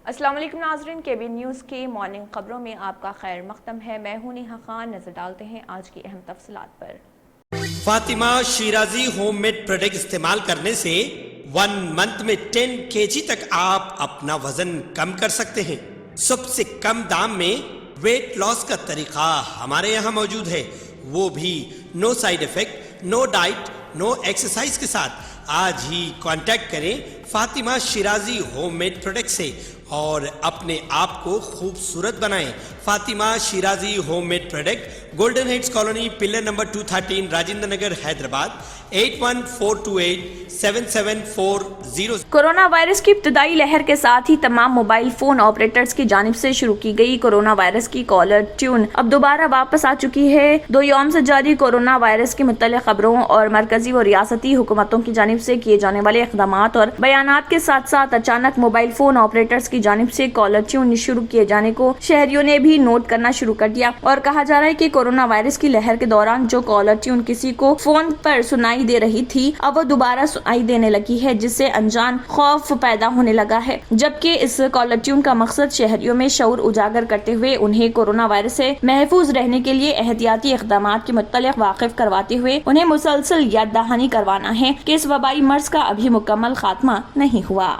السلام علیکم ناظرین، KBN نیوز کی مارننگ خبروں میں آپ کا خیر مقدم ہے۔ میں ہوں نیہا خان۔ نظر ڈالتے ہیں آج کی اہم تفصیلات پر۔ Fatima Shirazi home made product استعمال کرنے سے 1 منتھ میں 10 kg تک آپ اپنا وزن کم کر سکتے ہیں۔ سب سے کم دام میں ویٹ لاس کا طریقہ ہمارے یہاں موجود ہے، وہ بھی no side effect, no diet, no exercise کے ساتھ۔ آج ہی کانٹیکٹ کریں Fatima Shirazi home made product سے اور اپنے آپ کو خوبصورت بنائیں۔ Fatima Shirazi home made product, Golden Heights Colony, pillar number 213، Rajendra Nagar, Hyderabad, 8142877400۔ Corona virus کی ابتدائی لہر کے ساتھ ہی تمام موبائل فون آپریٹرز کی جانب سے شروع کی گئی کورونا وائرس کی کالر ٹیون اب دوبارہ واپس آ چکی ہے۔ 2 یوم سے جاری کورونا وائرس کے متعلق خبروں اور مرکزی و ریاستی حکومتوں کی جانب سے کیے جانے والے اقدامات اور بیانات کے ساتھ ساتھ اچانک موبائل فون آپریٹرز کی جانب سے کالر ٹیون شروع کیے جانے کو شہریوں نے بھی نوٹ کرنا شروع کر دیا، اور کہا جا رہا ہے کہ کورونا وائرس کی لہر کے دوران جو کالر ٹیون کسی کو فون پر سنائی دے رہی تھی اب وہ دوبارہ سنائی دینے لگی ہے، جس سے انجان خوف پیدا ہونے لگا ہے۔ جبکہ اس کالر ٹیون کا مقصد شہریوں میں شعور اجاگر کرتے ہوئے انہیں کورونا وائرس سے محفوظ رہنے کے لیے احتیاطی اقدامات کے متعلق واقف کرواتے ہوئے انہیں مسلسل یاد دہانی کروانا ہے کہ اس وبائی مرض کا ابھی مکمل خاتمہ نہیں ہوا۔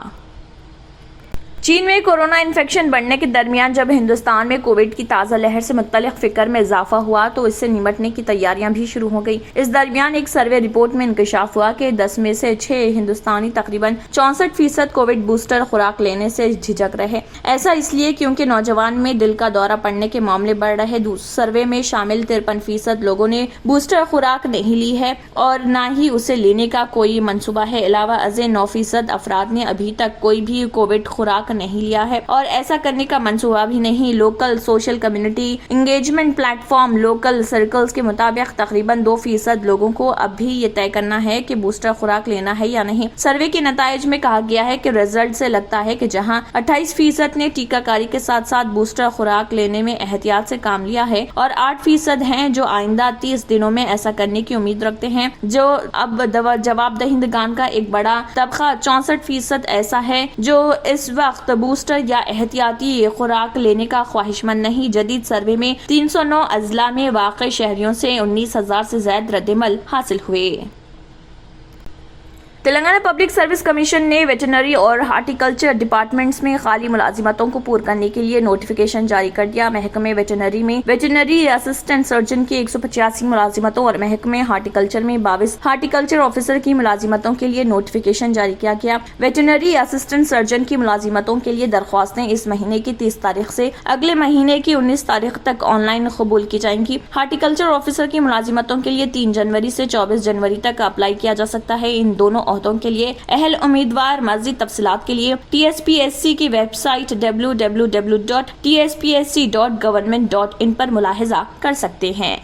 چین میں کورونا انفیکشن بڑھنے کے درمیان جب ہندوستان میں کووڈ کی تازہ لہر سے متعلق فکر میں اضافہ ہوا تو اس سے نمٹنے کی تیاریاں بھی شروع ہو گئی۔ اس درمیان ایک سروے رپورٹ میں انکشاف ہوا کہ 10 میں سے 6 ہندوستانی تقریباً 64% کووڈ بوسٹر خوراک لینے سے جھجک رہے۔ ایسا اس لیے کیونکہ نوجوان میں دل کا دورہ پڑنے کے معاملے بڑھ رہے۔ سروے میں شامل 53% لوگوں نے بوسٹر خوراک نہیں لی ہے اور نہ ہی اسے لینے کا کوئی منصوبہ ہے۔ علاوہ ازیں 9% افراد نے ابھی تک کوئی بھی کووڈ خوراک نہیں لیا ہے اور ایسا کرنے کا منصوبہ بھی نہیں۔ Local social community engagement plate form local circles کے مطابق تقریباً 2% لوگوں کو اب بھی یہ طے کرنا ہے کہ بوسٹر خوراک لینا ہے یا نہیں۔ سروے کے نتائج میں کہا گیا ہے کہ رزلٹ سے لگتا ہے کہ جہاں 28% نے ٹیکہ کاری کے ساتھ ساتھ بوسٹر خوراک لینے میں احتیاط سے کام لیا ہے اور 8% ہیں جو آئندہ 30 دنوں میں ایسا کرنے کی امید رکھتے ہیں، جو اب جواب دہندگان کا ایک بڑا طبقہ 64% ایسا ہے جو اس وقت بوسٹر یا احتیاطی خوراک لینے کا خواہش مند نہیں۔ جدید سروے میں 309 اضلاع میں واقع شہریوں سے 19,000 سے زائد ردعمل حاصل ہوئے۔ تلنگانہ پبلک سروس کمیشن نے ویٹرنری اور ہارٹیکلچر ڈپارٹمنٹس میں خالی ملازمتوں کو پور کرنے کے لیے نوٹیفیکیشن جاری کر دیا۔ محکمہ ویٹرنری میں ویٹرنری اسسٹنٹ سرجن کی 185 ملازمتوں اور محکمہ ہارٹیکلچر میں 22 ہارٹیکلچر آفیسر کی ملازمتوں کے لیے نوٹیفیکیشن جاری کیا گیا۔ ویٹرنری اسسٹنٹ سرجن کی ملازمتوں کے لیے درخواستیں اس مہینے کی 30 تاریخ سے اگلے مہینے کی 19 تاریخ تک آن لائن قبول کی جائیں گی۔ ہارٹیکلچر آفیسر کی ملازمتوں کے لیے 3 جنوری سے 24 جنوری تک اپلائی کیا جا سکتا ہے۔ ان دونوں عہدوں کے لیے اہل امیدوار مزید تفصیلات کے لیے TSPSC کی ویب سائٹ www.tspsc.government.in پر ملاحظہ کر سکتے ہیں۔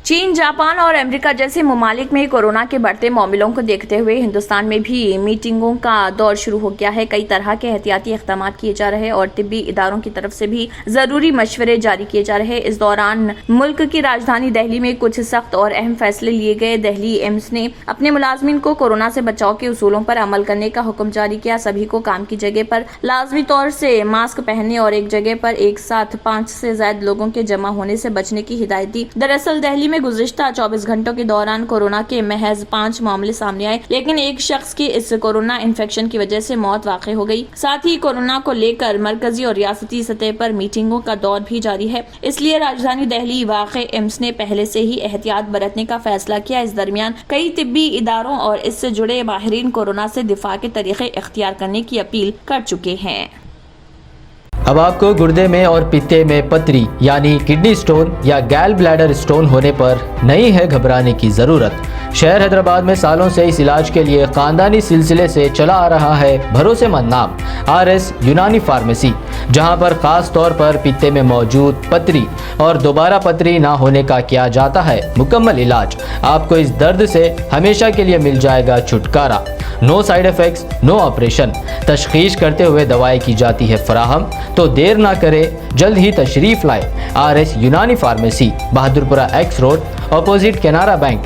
چین، جاپان اور امریکہ جیسے ممالک میں کورونا کے بڑھتے معاملوں کو دیکھتے ہوئے ہندوستان میں بھی میٹنگوں کا دور شروع ہو گیا ہے۔ کئی طرح کے احتیاطی اقدامات کیے جا رہے اور طبی اداروں کی طرف سے بھی ضروری مشورے جاری کیے جا رہے۔ اس دوران ملک کی راجدھانی دہلی میں کچھ سخت اور اہم فیصلے لیے گئے۔ دہلی ایمس نے اپنے ملازمین کو کورونا سے بچاؤ کے اصولوں پر عمل کرنے کا حکم جاری کیا۔ سبھی کو کام کی جگہ پر لازمی طور سے ماسک پہننے اور ایک جگہ پر ایک ساتھ 5 سے زائد لوگوں کے جمع ہونے سے بچنے کی ہدایت دی۔ دراصل دہلی میں گزشتہ 24 گھنٹوں کے دوران کورونا کے محض 5 معاملے سامنے آئے، لیکن ایک شخص کی اس کورونا انفیکشن کی وجہ سے موت واقع ہو گئی۔ ساتھ ہی کورونا کو لے کر مرکزی اور ریاستی سطح پر میٹنگوں کا دور بھی جاری ہے۔ اس لیے راجدھانی دہلی واقع ایمس نے پہلے سے ہی احتیاط برتنے کا فیصلہ کیا۔ اس درمیان کئی طبی اداروں اور اس سے جڑے ماہرین کورونا سے دفاع کے طریقے اختیار کرنے کی اپیل کر چکے ہیں۔ اب آپ کو گردے میں اور پتے میں پتری یعنی کڈنی سٹون یا گیل بلیڈر سٹون ہونے پر نہیں ہے گھبرانے کی ضرورت۔ شہر حیدرآباد میں سالوں سے اس علاج کے لیے خاندانی سلسلے سے چلا آ رہا ہے بھروسے مند نام RS یونانی فارمیسی، جہاں پر خاص طور پر پتے میں موجود پتری اور دوبارہ پتری نہ ہونے کا کیا جاتا ہے مکمل علاج۔ آپ کو اس درد سے ہمیشہ کے لیے مل جائے گا چھٹکارا۔ نو سائیڈ ایفیکٹس، نو آپریشن، تشخیص کرتے ہوئے دوائیں کی جاتی ہے فراہم۔ تو دیر نہ کرے، جلد ہی تشریف لائے۔ RS Unani pharmacy, Bahadurpura X road, opposite Canara bank,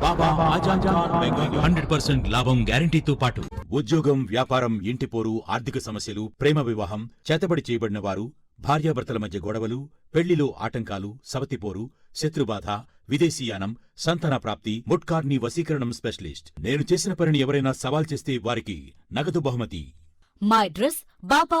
Baba Azad Khan Bengali 100% లాభం గ్యారంటీతో పాటు ఉద్యోగం, వ్యాపారం, ఇంటి పోరు, ఆర్థిక సమస్యలు, ప్రేమ వివాహం, చేతబడి చేయబడిన వారు, భార్యాభర్తల మధ్య గొడవలు, పెళ్లిలో ఆటంకాలు, సవతిపోరు, శత్రుబాధ, విదేశీయానం, సంతాన ప్రాప్తి, ముట్కార్ని వశీకరణం స్పెషలిస్ట్. నేను చేసిన పనిని ఎవరైనా సవాల్ చేస్తే వారికి నగదు బహుమతి. మా అడ్రస్ బాబా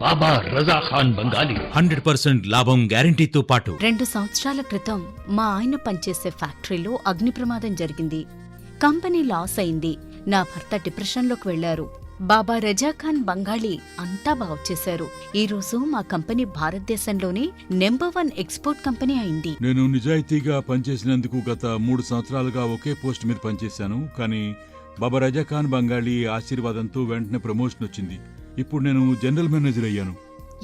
బాబా రజా ఖాన్ బెంగాలీ 100% లాభం గ్యారంటీతో పాటు 2 సంవత్సరాల క్రితం మా ఆయన పనిచేసే ఫ్యాక్టరీలో అగ్ని ప్రమాదం జరిగింది. కంపెనీ లాస్ అయింది. నా భర్త డిప్రెషన్లోకి వెళ్లారు. బాబా రజా ఖాన్ బంగాళీ అంతా బాగు చేశారు. ఈ రోజు మా కంపెనీ భారతదేశంలోనే నెంబర్ 1 ఎక్స్పోర్ట్ కంపెనీ అయింది. నేను నిజాయితీగా పనిచేసినందుకు గత 3 సంవత్సరాలుగా ఒకే పోస్ట్ మీద పనిచేశాను. కానీ బాబా రజా ఖాన్ బంగాళీ ఆశీర్వాదంతో వెంటనే ప్రమోషన్ వచ్చింది. ఇప్పుడు నేను జనరల్ మేనేజర్ అయ్యాను.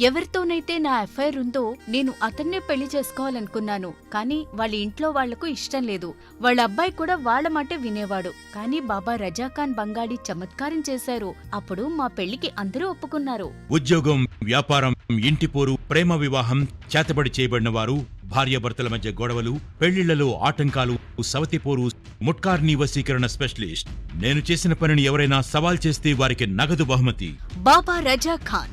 ఎవరితోనైతే నా అఫైర్ ఉందో నేను అతన్నే పెళ్లి చేసుకోవాలనుకున్నాను. కానీ వాళ్ళ ఇంట్లో వాళ్లకు ఇష్టం లేదు. వాళ్ళ అబ్బాయి కూడా వాళ్ళ మాటే వినేవాడు. కానీ బాబా రజా ఖాన్ బంగాళీ చమత్కారం చేశారు. అప్పుడు మా పెళ్లికి అందరూ ఒప్పుకున్నారు. ఉద్యోగం, వ్యాపారం, ఇంటి పోరు, ప్రేమ వివాహం, చేతబడి చేయబడిన వారు, భార్యాభర్తల మధ్య గొడవలు, పెళ్లిళ్లలో ఆటంకాలు, సవతిపోరు, ముట్కార్ని వశీకరణ స్పెషలిస్ట్. నేను చేసిన పనిని ఎవరైనా సవాల్ చేస్తే వారికి నగదు బహుమతి. బాబా రజా ఖాన్,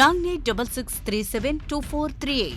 9866372438।